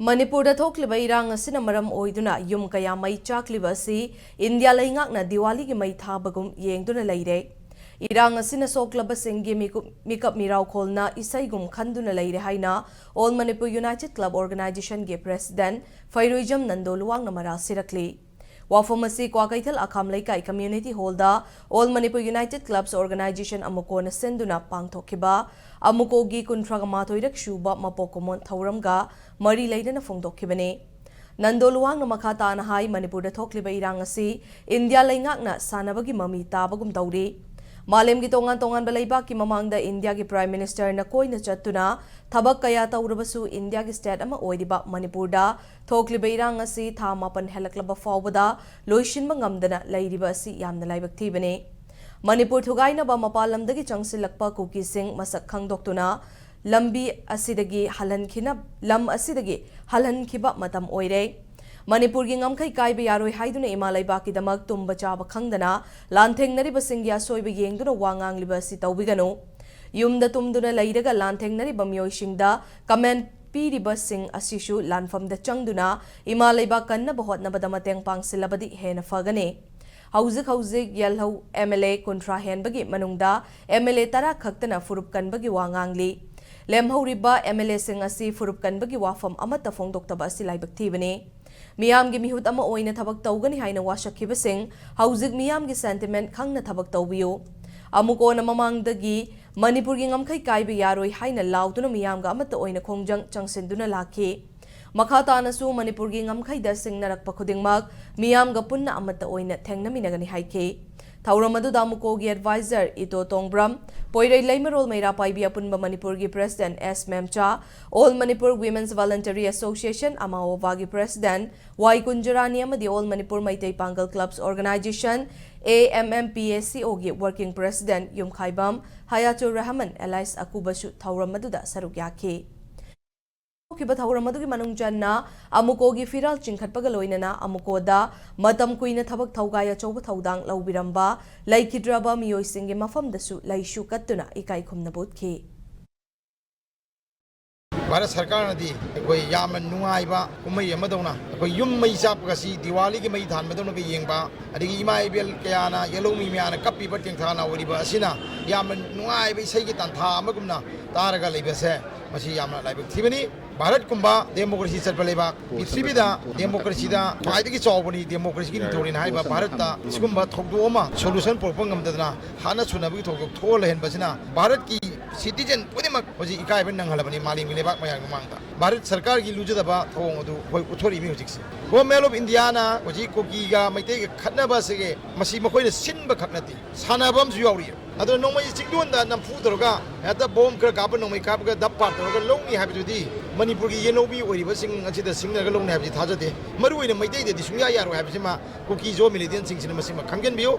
Manipur da thokliba irang asina maram oiduna yum kaya mai chakliba si India laingakna Diwali gi mai thabagum yengduna leire. Irang asina soklaba singi mikap mirau kholna isaigum khanduna leire haina All Manipur United Club Organization ge President Fairuijam Nandoluwang namara sirakli. Wafamasi Kwakaithal Akham Laikai Community Hall da All Manipur United Clubs Organization Amuco na senduna pangthokiba Amuco gi kuntragamathoi shuba mapokomon thauramga mari leidana phongdokhibane Nandoluwang na makata na hai Manipur da thokliba irang asi India laingakna sanabagi mami tabagum tawri Malem gi tongan balaiba ki mamangda India gi Prime Minister na koina chattuna thabak kaya tawrabasu India gi state ama oidiba Manipur da thokliba irang asi tha mapan helaklaba fawbada loishinba ngamdana leiriba asi yamna laibak thibane Manipur thugaina ba mapalamdagi changsilakpa kuki sing masak khangdoktuna lambi asidagi halankiba matam oire Manipur gi ngamkhai kaiba yaroi haiduna imalaiba ki damak tumba chaba khangdana lantheng basingya soiba yengduna wangang liba si tawbigano yumda tumduna leiraga lantheng myoisingda comment piriba sing asishu lanfamda changduna imalaiba kanna bahotna badamateng pangsilabadi hena fagane Hauzik Yelho MLA Kontra Henbagi Manungda MLA Tara Kaktana Furup Kanbagi Wangangli Lemhoriba MLA Sing Asi Furup Kanbagi Wafam Amata Fong Dr. Basi Laibak Tibane Miyam gi mihut ama oina thabak tawgani haina washakiba sing Hauzik miyam gi sentiment khangna thabak tawbiyo Amuco na mamangdagi Manipur gi ngamkhai kaiba yaroi haina lauduna miyam ga amata oina khongjang changsinduna lakhi Makata nasu Manipur gi ngamkhai da singnarakpa khudingmak miyam ga punna amata oina thengnaminagani haike Thauramadu Amuco gi advisor Ito Tongbram Poirei Leimarol Meira Paibi apunba Manipur gi President S Memcha All Manipur Women's Voluntary Association Amawa gi President Y Kunjarani amadi All Manipur Maitai Pangal Clubs Organization AMMPACO gi Working President Yum Khaibam Hayatur Rahman Elias Akubasu Thauramadu da saruk yake Kiba Thauramadu gi manungjanna Amuco gi firal chingkhatpaga loinana Amuco da matam kuina thabak thawgaya chawba thawdang laubiramba laikhidraba miyoisingi mafamdasu laishu kattuna ikai khumna botkhi Bharat Sarkar nadi koi yaman nungaiba kumai amadona koi yum mai sapgasi Diwali ki mai than madona ki yengba adigi imai bel kayana yelomi miana kappi bating thana wariba asina yaman nungaiba isai ki tantha amagumna taraga leibase masi yamna laibak thibani Bharat kumba democracy chatbaleba Pithibida democracy da khwaidagi chawbani democracy ki thorin haiba Bharat ta iskumba thokdoma solution propangam dadna hana chunabi thok thol hen basina Bharat ki citizen punimak hoji ikai ben nanghalabani maling lebak mayang mangta Bharat Sarkar gi lujadaba thong adu hoi uthori mi hojiksi Government of India na hoji koki ga maitei ga khatnaba sege masi makoina sinba khaknati sanabam su yauri ado nomai chingdonda namfu toroga hata bomb kra gaba nomai kapga dappa toroga longni habidudi Manipur gi yenobi oriba sing achida singnaga longni habji thajade maruina maitei de sungya yaro habjima koki jo militant sing sin masima khanggen biyo